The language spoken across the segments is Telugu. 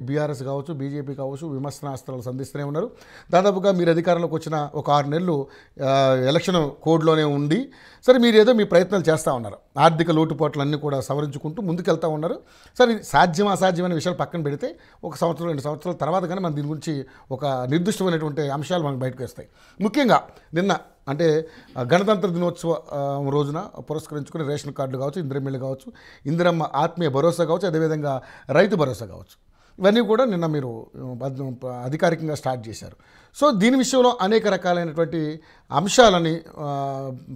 బీఆర్ఎస్ కావచ్చు, బీజేపీ కావచ్చు విమర్శనాస్త్రాలు సంధిస్తూనే ఉన్నారు. దాదాపుగా మీరు అధికారంలోకి వచ్చిన ఒక 6 నెలలు ఎలక్షన్ కోడ్లోనే ఉండి సరే మీరు ఏదో మీ ప్రయత్నాలు చేస్తూ ఉన్నారు. ఆర్థిక లోటుపాట్లన్నీ కూడా సవరించుకుంటూ ముందుకెళ్తూ ఉన్నారు. సరే సాధ్యం అసాధ్యమైన విషయాలు పక్కన పెడితే 1 సంవత్సరం 2 సంవత్సరాల తర్వాత కానీ మనం దీని గురించి ఒక నిర్దిష్టమైనటువంటి అంశాలు మనకు బయటకు వస్తాయి. ముఖ్యంగా నిన్న అంటే గణతంత్ర దినోత్సవ రోజున పురస్కరించుకుని రేషన్ కార్డులు కావచ్చు, ఇందిరమ్మ కావచ్చు, ఇందిరమ్మ ఆత్మీయ భరోసా కావచ్చు, అదేవిధంగా రైతు భరోసా కావచ్చు, ఇవన్నీ కూడా నిన్న మీరు అధికారికంగా స్టార్ట్ చేశారు. సో దీని విషయంలో అనేక రకాలైనటువంటి అంశాలని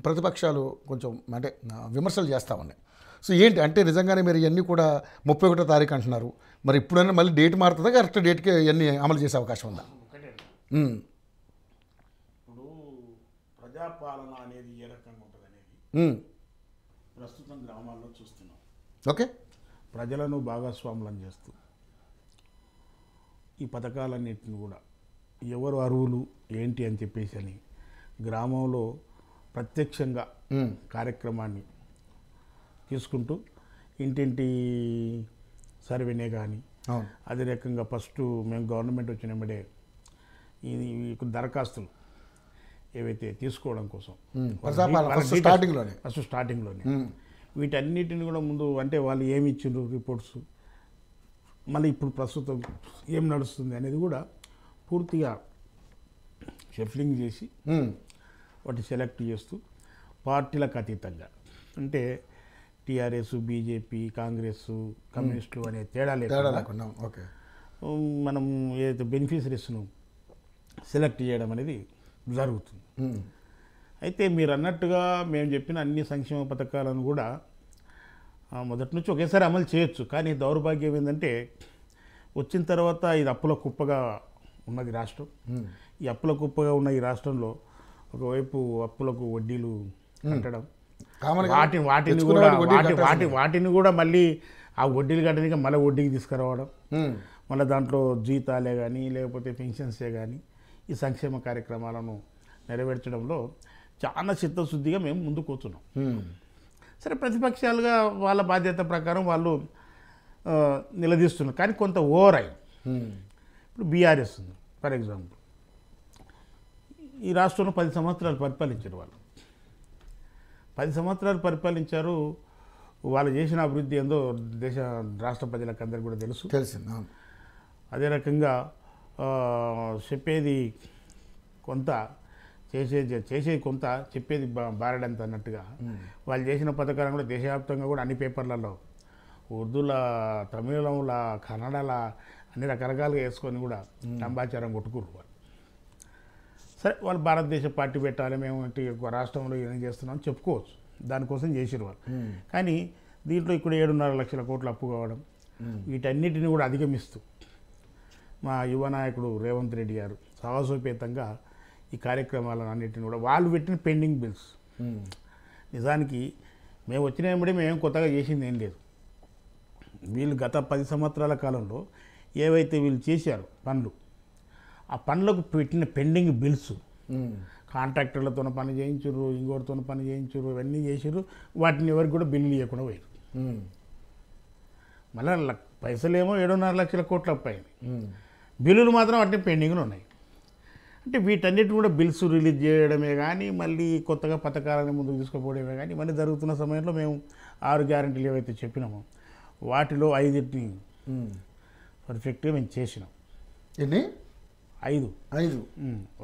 ప్రతిపక్షాలు కొంచెం అంటే విమర్శలు చేస్తూ ఉన్నాయి. సో ఏంటి అంటే నిజంగానే మీరు ఇవన్నీ కూడా 31వ తారీఖు అంటున్నారు. మరి ఇప్పుడైనా మళ్ళీ డేట్ మారుతుందా, కరెక్ట్ డేట్కి ఇవన్నీ అమలు చేసే అవకాశం ఉందా? ఇప్పుడు ప్రజాపాలన అనేది ఏ రకంగా ఉంటుంది అనేది ప్రస్తుతం గ్రామాల్లో చూస్తున్నాం. ఓకే, ప్రజలను భాగస్వాములను చేస్తూ ఈ పథకాలన్నింటిని కూడా ఎవరు అర్హులు ఏంటి అని చెప్పేసి అని గ్రామంలో ప్రత్యక్షంగా కార్యక్రమాన్ని తీసుకుంటూ ఇంటింటి సర్వేనే కానీ అదే రకంగా ఫస్ట్ మేము గవర్నమెంట్ వచ్చినప్పుడే ఈ దరఖాస్తులు ఏవైతే తీసుకోవడం కోసం ఫస్ట్ స్టార్టింగ్లోనే వీటన్నిటిని కూడా ముందు అంటే వాళ్ళు ఏమి ఇచ్చిండ్రు రిపోర్ట్స్, మళ్ళీ ఇప్పుడు ప్రస్తుతం ఏం నడుస్తుంది అనేది కూడా పూర్తిగా షఫ్లింగ్ చేసి వాటి సెలెక్ట్ చేస్తూ పార్టీలకు అతీతంగా అంటే టీఆర్ఎస్, బీజేపీ, కాంగ్రెస్, కమ్యూనిస్టులు అనే తేడా లేకుండా మనం ఏదైతే బెనిఫిషరీస్ను సెలెక్ట్ చేయడం అనేది జరుగుతుంది. అయితే మీరు అన్నట్టుగా మేము చెప్పిన అన్ని సంక్షేమ పథకాలను కూడా మొదటి నుంచి ఒకేసారి అమలు చేయొచ్చు. కానీ దౌర్భాగ్యం ఏంటంటే వచ్చిన తర్వాత ఇది అప్పుల కుప్పగా ఉన్నది రాష్ట్రం. ఈ అప్పుల కుప్పగా ఉన్న ఈ రాష్ట్రంలో ఒకవైపు అప్పులకు వడ్డీలు కట్టడం, వాటిని కూడా మళ్ళీ ఆ వడ్డీలు కట్టడానికి మళ్ళీ వడ్డీకి తీసుకురావడం, మళ్ళీ దాంట్లో జీతాలే కానీ లేకపోతే పెన్షన్సే కానీ ఈ సంక్షేమ కార్యక్రమాలను నెరవేర్చడంలో చాలా చిత్తశుద్ధిగా మేము ముందుకు కూర్చున్నాం. సరే ప్రతిపక్షాలుగా వాళ్ళ బాధ్యత ప్రకారం వాళ్ళు నిలదీస్తున్నారు. కానీ కొంత ఓవర్ అయ్యి ఇప్పుడు బీఆర్ఎస్ ఉంది ఫర్ ఎగ్జాంపుల్, ఈ రాష్ట్రంలో 10 సంవత్సరాలు పరిపాలించారు. వాళ్ళు 10 సంవత్సరాలు పరిపాలించారు. వాళ్ళు చేసిన అభివృద్ధి ఏందో దేశ రాష్ట్ర ప్రజలకు అందరికీ కూడా తెలిసింది. అదే రకంగా చెప్పేది కొంత చేసేది కొంత, చెప్పేది బారడంత అన్నట్టుగా వాళ్ళు చేసిన పథకాలను కూడా దేశవ్యాప్తంగా కూడా అన్ని పేపర్లలో ఉర్దూల, తమిళంల, కన్నడల అన్ని రకరకాలుగా వేసుకొని కూడా లంబాచారం కొట్టుకుర్రు వాళ్ళు. సరే వాళ్ళు భారతదేశ పార్టీ పెట్టాలి, మేము రాష్ట్రంలో ఏం చేస్తున్నాం అని చెప్పుకోవచ్చు, దానికోసం చేసిరు వాళ్ళు. కానీ దీంట్లో ఇప్పుడు 7.5 లక్షల కోట్లు అప్పు కావడం, వీటన్నిటిని కూడా అధిగమిస్తూ మా యువ నాయకుడు రేవంత్ రెడ్డి గారు సాహసోపేతంగా ఈ కార్యక్రమాలను అన్నింటిని కూడా వాళ్ళు పెట్టిన పెండింగ్ బిల్స్, నిజానికి మేము వచ్చిన వెంబడి మేము కొత్తగా చేసింది ఏం లేదు. వీళ్ళు గత 10 సంవత్సరాల కాలంలో ఏవైతే వీళ్ళు చేశారు పనులు, ఆ పనులకు పెట్టిన పెండింగ్ బిల్స్, కాంట్రాక్టర్లతో పని చేయించారు, ఇంకోటితో పని చేయించారు, ఇవన్నీ చేసారు. వాటిని ఎవరికి కూడా బిల్లులు ఇవ్వకుండా పోయారు. మళ్ళీ పైసలేమో 7.5 లక్షల కోట్లు అప్పాయి, బిల్లులు మాత్రం వాటిని పెండింగ్లో ఉన్నాయి. అంటే వీటన్నిటిని కూడా బిల్స్ రిలీజ్ చేయడమే కానీ మళ్ళీ కొత్తగా పథకాలను ముందుకు తీసుకుపోవడమే కానీ ఇవన్నీ జరుగుతున్న సమయంలో మేము 6 గ్యారెంటీలు ఏవైతే చెప్పినామో వాటిలో 5 పర్ఫెక్ట్గా మేము చేసినాం. ఎన్ని? 5.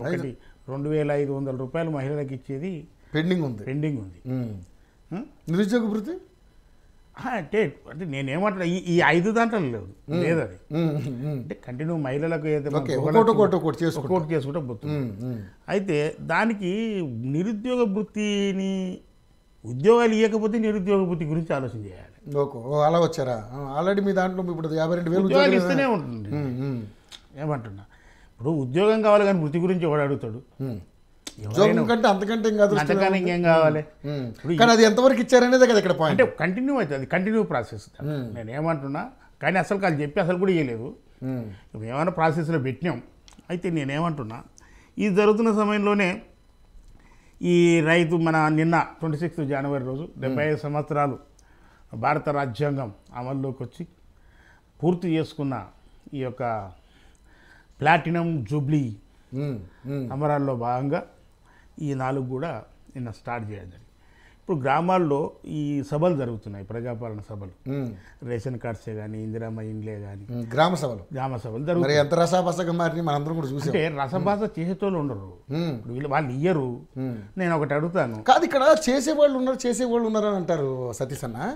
ఒకటి 2,500 రూపాయలు మహిళలకు ఇచ్చేది పెండింగ్ ఉంది. నిరుద్యోగ భృతి అంటే నేనేమంటున్నా ఈ 5 దాంట్లో లేదు అది. అంటే కంటిన్యూ మహిళలకు ఒక్కోటి చేసుకుంటే పోతుంది. అయితే దానికి నిరుద్యోగ వృత్తిని ఉద్యోగాలు ఇవ్వకపోతే నిరుద్యోగ వృత్తి గురించి ఆలోచన చేయాలి. అలా వచ్చారా? ఆల్రెడీ మీ దాంట్లో ఇప్పుడు 52,000 ఉద్యోగాలు ఇస్తూనే ఉంటుంది. ఏమంటున్నా ఇప్పుడు ఉద్యోగం కావాలి కానీ వృత్తి గురించి ఎవడు అడుగుతాడు? అంతకన్నా ఇంకేం కావాలి? అది ఎంతవరకు ఇచ్చారనేది కదా ఇక్కడ పాయింట్. అంటే కంటిన్యూ అవుతుంది, అది కంటిన్యూ ప్రాసెస్. నేను ఏమంటున్నా కానీ అసలు కాదు చెప్పి అసలు కూడా ఇవ్వలేదు, ఏమైనా ప్రాసెస్లో పెట్టినాం. అయితే నేనేమంటున్నా ఇది జరుగుతున్న సమయంలోనే ఈ రైతు మన నిన్న 26 జనవరి రోజు 75 సంవత్సరాలు భారత రాజ్యాంగం అమల్లోకి వచ్చి పూర్తి చేసుకున్న ఈ యొక్క ప్లాటినం జూబ్లీ ఉమ్, ఉమ్, సంబరాల్లో భాగంగా ఈ 4 కూడా నిన్న స్టార్ట్ చేయడం జరిగింది. ఇప్పుడు గ్రామాల్లో ఈ సభలు జరుగుతున్నాయి, ప్రజాపాలన సభలు, ఉమ్, రేషన్ కార్డ్సే కానీ ఇందిరామ్మ ఇండ్లే కానీ గ్రామ సభలు గ్రామ సభలు మరి జరుగుతాయి. ఎంత రసాభసగా మారినాయి మనందరం కూడా చూసాం. అంటే రసభాస చేసేటోళ్ళు ఉండరు, ఉమ్, ఇప్పుడు వాళ్ళు ఇయ్యరు. నేను ఒకటి అడుగుతాను, కాదు ఇక్కడ చేసేవాళ్ళు ఉన్నారు అని అంటారు సతీష్ అన్న.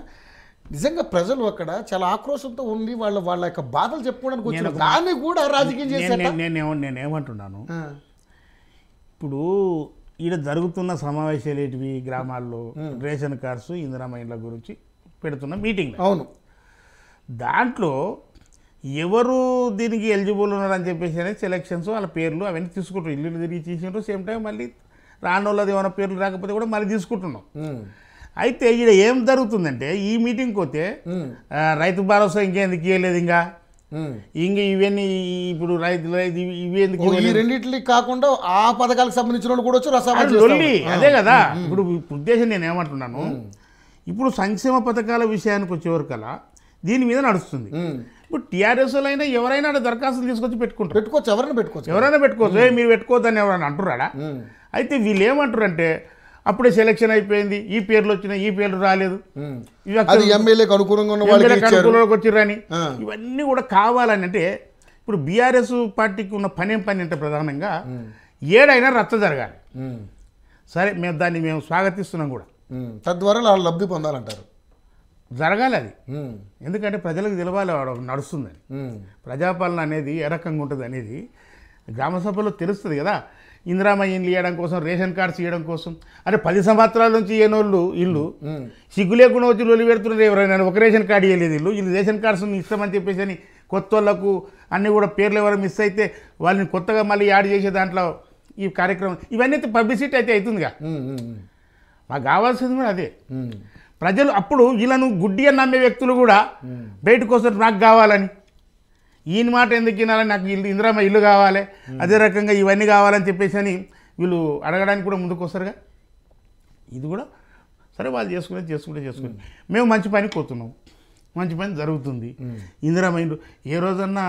నిజంగా ప్రజలు అక్కడ చాలా ఆక్రోశంతో ఉండి వాళ్ళ యొక్క బాధలు చెప్పుకోవడానికి వచ్చారు, దాన్ని కూడా రాజకీయం చేశారు. నేనేమంటున్నాను, ఇప్పుడు ఈడ జరుగుతున్న సమావేశాలు ఏంటివి, గ్రామాల్లో రేషన్ కార్డ్స్ ఇందిరామ్మ ఇండ్ల గురించి పెడుతున్న మీటింగ్. అవును, దాంట్లో ఎవరు దీనికి ఎలిజిబుల్ ఉన్నారని చెప్పేసి అనేది సెలక్షన్స్ వాళ్ళ పేర్లు అవన్నీ తీసుకుంటారు, ఇల్లు తిరిగి తీసినారు. సేమ్ టైం మళ్ళీ రానోళ్ళది ఏమైనా పేర్లు రాకపోతే కూడా మళ్ళీ తీసుకుంటున్నాం. అయితే ఈడ ఏం జరుగుతుందంటే ఈ మీటింగ్కి పోతే రైతు భరోసా ఇంకెందుకు ఇవ్వలేదు, ఇంక ఇవన్నీ ఇప్పుడు రైతులు ఇవి ఎందుకు ఈ రెండింటికి కాకుండా ఆ పథకాలకు సంబంధించిన వాళ్ళు కూడా వచ్చి రసాభాస లొల్లి అదే కదా. ఇప్పుడు ఉద్దేశం నేను ఏమంటున్నాను, ఇప్పుడు సంక్షేమ పథకాల విషయానికి వచ్చేవరకల్లా దీని మీద నడుస్తుంది. ఇప్పుడు టీఆర్ఎస్ అయినా ఎవరైనా దరఖాస్తులు తీసుకొచ్చి పెట్టుకోవచ్చు, ఎవరైనా పెట్టుకోవచ్చు. మీరు పెట్టుకోవద్దని ఎవరైనా అంటున్నాడా? అయితే వీళ్ళు ఏమంటారు అంటే అప్పుడే సెలక్షన్ అయిపోయింది, ఈ పేర్లు వచ్చినాయి, ఈ పేర్లు రాలేదు, ఎమ్మెల్యేకి అనుకూలంగా వచ్చిర్రని ఇవన్నీ కూడా కావాలని. అంటే ఇప్పుడు బీఆర్ఎస్ పార్టీకి ఉన్న పని అంటే ప్రధానంగా ఏడైనా రచ్చ జరగాలి. సరే, మేము స్వాగతిస్తున్నాం కూడా, తద్వారా వాళ్ళు లబ్ధి పొందాలంటారు. జరగాలి అది. ఎందుకంటే ప్రజలకు తెలవాలి నడుస్తుందని. ప్రజాపాలన అనేది ఏ రకంగా ఉంటుంది అనేది గ్రామ సభలో తెలుస్తుంది కదా. ఇందిరామ్మ ఇండ్లు ఇవ్వడం కోసం, రేషన్ కార్డ్స్ ఇవ్వడం కోసం, అంటే 10 సంవత్సరాల నుంచి ఇవ్వనోళ్ళు ఇల్లు సిగ్గు లేకుండా వచ్చి లొల్లి పెడుతున్నారు. ఎవరైనా ఒక రేషన్ కార్డు ఇవ్వలేదు, ఇల్లు రేషన్ కార్డ్స్ ఇస్తామని చెప్పేసి అని కొత్త వాళ్ళకు అన్నీ కూడా పేర్లు ఎవరు మిస్ అయితే వాళ్ళని కొత్తగా మళ్ళీ యాడ్ చేసే దాంట్లో ఈ కార్యక్రమం ఇవన్నీ అయితే పబ్లిసిటీ అయితే అవుతుందిగా. మాకు కావాల్సింది కూడా అదే. ప్రజలు అప్పుడు వీళ్ళను గుడ్డి అని నమ్మే వ్యక్తులు కూడా బయటకు వస్తారు, నాకు కావాలని. ఈయన మాట ఎందుకు వినాలని, నాకు ఇందిరామ్మ ఇల్లు కావాలి, అదే రకంగా ఇవన్నీ కావాలని చెప్పేసి అని వీళ్ళు అడగడానికి కూడా ముందుకు వస్తారుగా. ఇది కూడా సరే, వాళ్ళు చేసుకుంటే మేము మంచి పని పోతున్నాం, మంచి పని జరుగుతుంది. ఇందిరామ్మ ఇల్లు ఏ రోజన్నా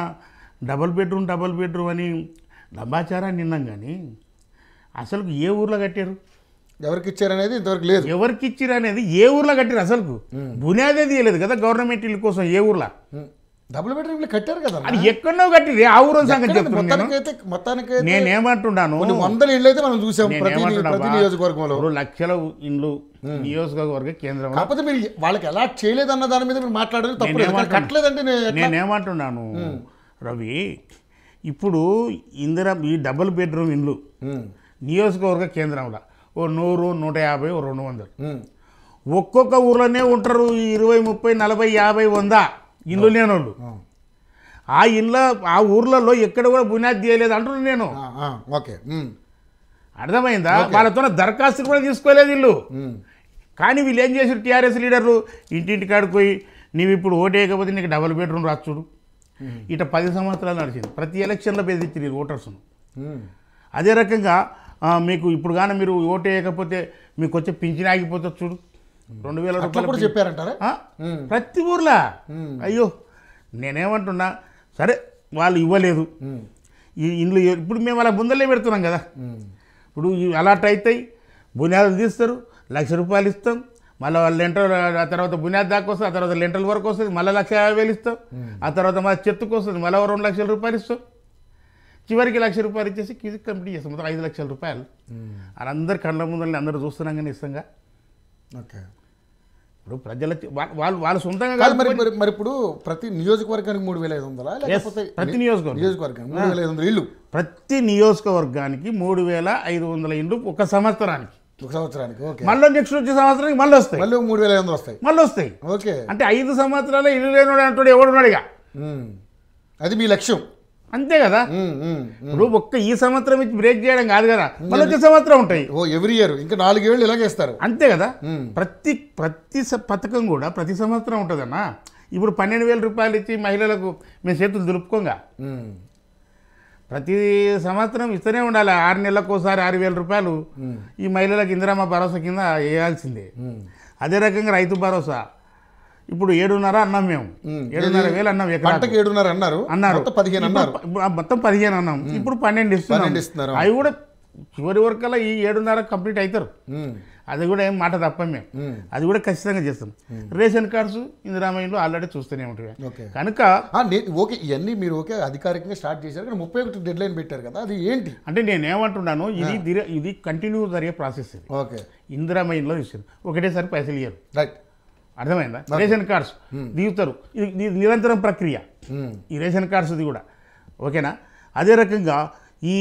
డబల్ బెడ్రూమ్ అని లంబాచారాన్ని విన్నాం, కానీ అసలు ఏ ఊర్లో కట్టారు, ఎవరికి ఇచ్చారనేది ఇంతవరకు లేదు. ఎవరికి ఇచ్చారు అనేది ఏ ఊర్లో కట్టారు, అసలు బునియాదే తీయలేదు కదా గవర్నమెంట్ ఇల్లు కోసం. ఏ ఊర్లో డబుల్ బెడ్రూమ్లు కట్టారు కదా, అది ఎక్కడో కట్టిరు. ఆ ఊరు సంగతి మొత్తానికి నేనేమంటున్నాను, 100 ఇళ్ళు అయితే మనం చూసాం ప్రతి నియోజకవర్గంలో. లక్షల ఇండ్లు నియోజకవర్గ కేంద్రం. కాకపోతే మీరు వాళ్ళకి ఎలా చేయలేదన్న దాని మీద మీరు మాట్లాడేది తప్పు. కట్టలేదంటే నేనేమంటున్నాను రవి, ఇప్పుడు ఈ డబుల్ బెడ్రూమ్ ఇండ్లు నియోజకవర్గ కేంద్రంలో 100, 150, 200 ఒక్కొక్క ఊర్లోనే ఉంటారు. 20, 30, 40, 50, 100 ఇల్లు లేనోళ్ళు. ఆ ఊర్లలో ఎక్కడ కూడా బునియాది తీయలేదు అంటున్నాను నేను. ఓకే, అర్థమైందా? వాళ్ళతో దరఖాస్తులు కూడా తీసుకోలేదు ఇల్లు. కానీ వీళ్ళు ఏం చేశారు, టీఆర్ఎస్ లీడర్లు ఇంటింటి కాడికి పోయి నీవు ఇప్పుడు ఓటు వేయకపోతే నీకు డబుల్ బెడ్రూమ్ రాచుడు. ఇట 10 సంవత్సరాలు నడిచింది. ప్రతి ఎలక్షన్లో బెదిరించారు ఓటర్స్ను. అదే రకంగా మీకు ఇప్పుడు కానీ మీరు ఓటు వేయకపోతే మీకు వచ్చే పింఛన్ ఆగిపోతే చూడు, 2000 రూపాయలు చెప్పారంటారా ప్రతి ఊర్లో. అయ్యో, నేనేమంటున్నా, సరే వాళ్ళు ఇవ్వలేదు ఈ ఇండ్లు. ఇప్పుడు మేము అలా ముందలే పెడుతున్నాం కదా. ఇప్పుడు అలాట్ అవుతాయి, బునియాదులు తీస్తారు, 1,00,000 రూపాయలు ఇస్తాం, మళ్ళీ వాళ్ళు లెంటర్, ఆ తర్వాత బునియాద్ దాకా వస్తుంది, ఆ తర్వాత లెంటర్ల వరకు వస్తుంది, మళ్ళీ 1,50,000 ఇస్తాం, ఆ తర్వాత మళ్ళీ చెట్టుకు వస్తుంది, మళ్ళీ 2 లక్షల రూపాయలు ఇస్తాం. చివరికి 1,00,000 రూపాయలు ఇచ్చేసి క్యూజిక్ కంప్లీట్ చేస్తాం. మొత్తం 5 లక్షల రూపాయలు వాళ్ళందరి కళ్ళ ముందు అందరూ చూస్తున్నాం కానీ ఇస్తాంగా. ఓకే, ఇప్పుడు ప్రజల వాళ్ళు సొంతంగా మరి ఇప్పుడు ప్రతి నియోజకవర్గానికి 3,500 లేకపోతే ప్రతి నియోజకవర్గానికి 3,500 ఇల్లు, ప్రతి నియోజకవర్గానికి 3,500 ఇండ్లు ఒక సంవత్సరానికి. ఓకే, మళ్ళీ నెక్స్ట్ వచ్చే సంవత్సరానికి మళ్ళీ వస్తాయి, మళ్ళీ 3,500 మళ్ళీ వస్తాయి. ఓకే, అంటే 5 సంవత్సరాలు ఇల్లు లేనివాడు అంటాడు ఎవడున్నాడు ఇక. అది మీ లక్ష్యం అంతే కదా. ఇప్పుడు ఒక్క ఈ సంవత్సరం ఇచ్చి బ్రేక్ చేయడం కాదు కదా, మళ్ళీ వచ్చే సంవత్సరం ఉంటాయి. ఎవ్రీ ఇయర్ ఇంకా 4 ఏళ్ళు ఇలాగేస్తారు. అంతే కదా. ప్రతి పథకం కూడా ప్రతి సంవత్సరం ఉంటుందన్నా. ఇప్పుడు 12,000 రూపాయలు ఇచ్చి మహిళలకు మేము చేతులు దులుపుకోంగా. ప్రతి సంవత్సరం ఇస్తూనే ఉండాలి. 6 నెలలకు ఒకసారి 6,000 రూపాయలు ఈ మహిళలకు ఇందిరామ్మ భరోసా కింద వేయాల్సిందే. అదే రకంగా రైతు భరోసా ఇప్పుడు 7.5 అన్నాం మేము, 7.5 అన్నాం ఎకరాకు. పంటకి 7.5 అన్నారు. మొత్తం 15 అన్నారు. మొత్తం 15 అన్నాం, ఇప్పుడు 12 ఇస్తున్నారు. ఇస్తున్నాం. అవి కూడా చివరి వరకల్లా ఈ 7.5 కంప్లీట్ అవుతారు. అది కూడా ఏం మాట తప్ప మేము అది కూడా ఖచ్చితంగా చేస్తాం. రేషన్ కార్డ్స్ ఇందిరామయ్యలో ఆల్రెడీ చూస్తూనే ఉంటాయి కనుక ఓకే, ఇవన్నీ మీరు ఓకే అధికారికంగా స్టార్ట్ చేశారు, కానీ 31 డెడ్ లైన్ పెట్టారు కదా, అది ఏంటి అంటే నేనేమంటున్నాను, ఇది కంటిన్యూ జరిగే ప్రాసెస్. ఇది ఓకే ఇందిరామయ్యలో ఇస్తారు, ఒకటేసారి పైసలు ఇయ్యరు. రైట్, అర్థమైందా? రేషన్ కార్డ్స్ దిగుతారు, ఇది నిరంతరం ప్రక్రియ ఈ రేషన్ కార్డ్స్ ఇది కూడా. ఓకేనా? అదే రకంగా ఈ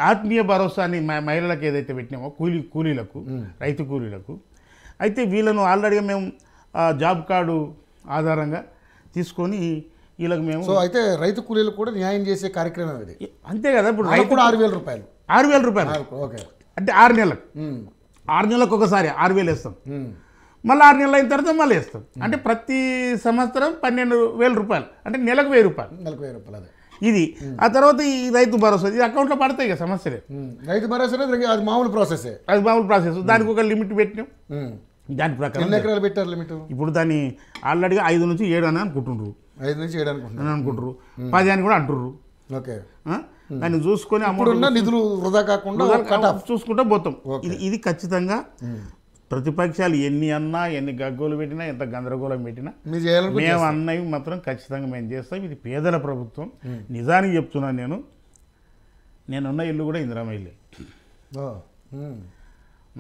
ఆత్మీయ భరోసాని మహిళలకు ఏదైతే పెట్టినామో కూలీలకు, రైతు కూలీలకు, అయితే వీళ్ళను ఆల్రెడీగా మేము జాబ్ కార్డు ఆధారంగా తీసుకొని వీళ్ళకి మేము అయితే రైతు కూలీలకు కూడా న్యాయం చేసే కార్యక్రమం ఇది. అంతే కదా. ఇప్పుడు రైతు కూడా 6,000 రూపాయలు, 6,000 రూపాయలు. ఓకే, అంటే 6 నెలలకు, 6 నెలలకు ఒకసారి 6,000 వేస్తాం, మళ్ళీ 6 నెలలు అయిన తర్వాత మళ్ళీ వేస్తాం. అంటే ప్రతి సంవత్సరం 12,000 రూపాయలు, అంటే నెలకు 1,000 రూపాయలు. నెలకు 1,000 రూపాయలు. అదే ఇది. ఆ తర్వాత ఈ రైతు భరోసా ఇది అకౌంట్లో పడతాయి ఇక సమస్యలే. రైతు భరోసా అది మామూలు ప్రాసెస్, అది మామూలు ప్రాసెస్. దానికి ఒక లిమిట్ పెట్టినాం, దాని ప్రకారం ఎన్ని ఎకరాలు పెట్టారు లిమిట్? ఇప్పుడు దాన్ని ఆల్రెడీగా 5 నుంచి 7 అని అనుకుంటున్నారు, 5 నుంచి 7 అనుకుంటారు, 10 అని కూడా అంటుర్రు. ఓకే, దాన్ని చూసుకొని అమౌంట్ నిధులు వృధా కాకుండా చూసుకుంటూ పోతాం. ఇది ఖచ్చితంగా ప్రతిపక్షాలు ఎన్ని అన్నా, ఎన్ని గగ్గోలు పెట్టినా, ఎంత గందరగోళం పెట్టినా మేము అన్నవి మాత్రం ఖచ్చితంగా మేము చేస్తాం. ఇది పేదల ప్రభుత్వం. నిజానికి చెప్తున్నాను, నేనున్న ఇల్లు కూడా ఇందిరామ ఇల్లే.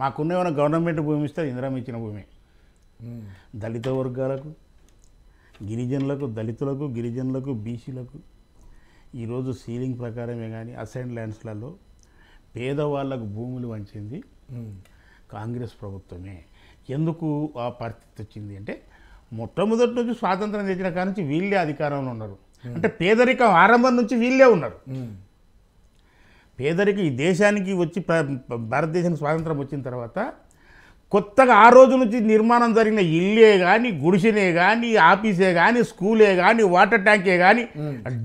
మాకున్న ఏమైనా గవర్నమెంట్ భూమి ఇస్తే ఇందిరామ ఇచ్చిన భూమి. దళిత వర్గాలకు, గిరిజనులకు, దళితులకు, గిరిజనులకు, బీసీలకు ఈరోజు సీలింగ్ ప్రకారమే కానీ అసైన్ ల్యాండ్స్లలో పేదవాళ్ళకు భూములు వంచింది కాంగ్రెస్ ప్రభుత్వమే. ఎందుకు ఆ పరిస్థితి వచ్చింది అంటే, మొట్టమొదటి నుంచి స్వాతంత్రం తెచ్చిన కాడ నుంచి వీళ్ళే అధికారంలో ఉన్నారు. అంటే పేదరికం ఆరంభం నుంచి వీళ్ళే ఉన్నారు. పేదరికం ఈ దేశానికి వచ్చి భారతదేశానికి స్వాతంత్రం వచ్చిన తర్వాత కొత్తగా ఆ రోజు నుంచి నిర్మాణం జరిగిన ఇల్లే కానీ, గుడిసెనే కానీ, ఆఫీసే కానీ, స్కూలే కానీ, వాటర్ ట్యాంకే కానీ,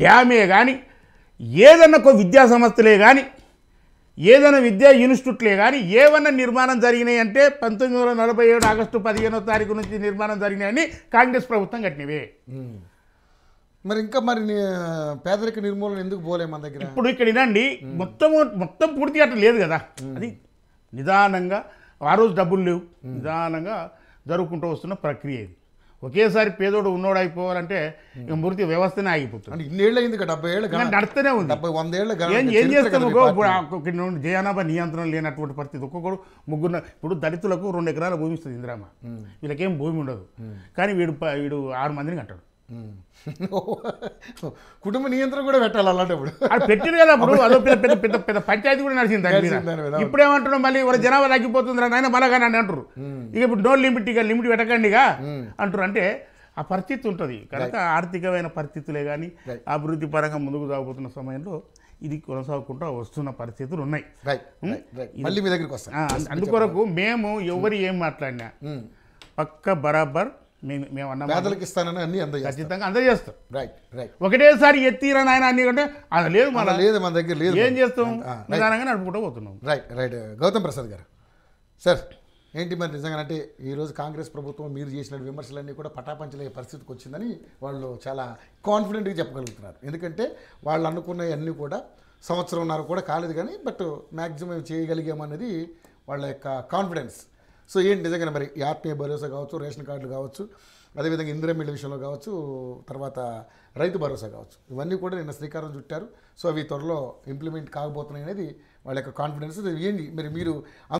డ్యామే కానీ, ఏదన్నా విద్యా సంస్థలే కానీ, ఏదైనా విద్యా ఇన్స్టిట్యూట్లే కానీ ఏమన్నా నిర్మాణం జరిగినాయి అంటే 1947 ఆగస్టు 15వ తారీఖు నుంచి నిర్మాణం జరిగినాయని కాంగ్రెస్ ప్రభుత్వం కట్టినవే. మరి ఇంకా పేదరిక నిర్మూలన ఎందుకు పోలే మన దగ్గర? ఇప్పుడు ఇక్కడ వినండి, మొత్తం పూర్తిగా అట్లా లేదు కదా. అది నిదానంగా, ఆ రోజు డబ్బులు లేవు, నిదానంగా జరుపుకుంటూ వస్తున్న ప్రక్రియ ఇది. ఒకేసారి పేదోడు ఉన్నోడు అయిపోవాలంటే ఇక మూర్తి వ్యవస్థనే ఆగిపోతుంది. ఇన్నేళ్ళు అయింది, 70 ఏళ్ళు నడుస్తూనే ఉంది. 100 ఏళ్ళు ఏం చేస్తాము? జనాభా నియంత్రణ లేనటువంటి పరిస్థితి. ఒక్కొక్కడు ముగ్గురు. ఇప్పుడు దళితులకు 2 ఎకరాల భూమి ఇస్తుంది ఇందిరామ, వీళ్ళకేం భూమి ఉండదు, కానీ వీడు 6 మందిని కట్టాడు. కుటుంబ నియంత్రణ కూడా పెట్టాలి అలాంటప్పుడు. అది పెట్టిరు కదా. అప్పుడు అదో పెద్ద పెద్ద పెద్ద పంచాయతీ కూడా నడిచింది దాని మీద. ఇప్పుడు ఏమంటున్నాం, మళ్ళీ వాళ్ళ జనాభా తగ్గిపోతుందిరా నాయన బలగాని అని అంటారు. ఇక ఇప్పుడు నో లిమిట్, ఇక లిమిట్ పెట్టకండిగా అంటారు. అంటే ఆ పరిస్థితి ఉంటుంది కనుక ఆర్థికమైన పరిస్థితులే కానీ అభివృద్ధి పరంగా ముందుకు సాగుతున్న సమయంలో ఇది కొనసాగుకుంటూ వస్తున్న పరిస్థితులు ఉన్నాయి. అందుకొరకు మేము ఎవరు ఏం మాట్లాడినా పక్క బరాబర్ మేము అన్న పేదలకు ఇస్తానని అన్ని ఖచ్చితంగా అందజేస్తాం. ఒకటేసారి ఎత్తిరా నాయన అన్ని అంటే అది లేదు, మన దగ్గర లేదు. ఏం చేస్తాం? నిదానంగా నడుపుకుంటూ పోతున్నాం. రైట్. గౌతమ్ ప్రసాద్ గారు సార్, ఏంటి మరి నిజంగా అంటే ఈరోజు కాంగ్రెస్ ప్రభుత్వం మీరు చేసిన విమర్శలన్నీ కూడా పటాపంచలయ్యే పరిస్థితికి వచ్చిందని వాళ్ళు చాలా కాన్ఫిడెంట్గా చెప్పగలుగుతున్నారు. ఎందుకంటే వాళ్ళు అనుకున్నవన్నీ కూడా సంవత్సరంన్నర కూడా కాలేదు, కానీ బట్ మ్యాక్సిమం చేయగలిగామనేది వాళ్ళ యొక్క కాన్ఫిడెన్స్. సో ఏంటి నిజంగా మరి ఈ ఆత్మీయ భరోసా కావచ్చు, రేషన్ కార్డులు కావచ్చు, అదేవిధంగా ఇందిరమ్మ ఇళ్ళ విషయంలో కావచ్చు, తర్వాత రైతు భరోసా కావచ్చు, ఇవన్నీ కూడా నిన్న శ్రీకారం చుట్టారు. సో అవి త్వరలో ఇంప్లిమెంట్ కాకపోతున్నాయి అనేది వాళ్ళ యొక్క కాన్ఫిడెన్స్. ఏంటి మరి మీరు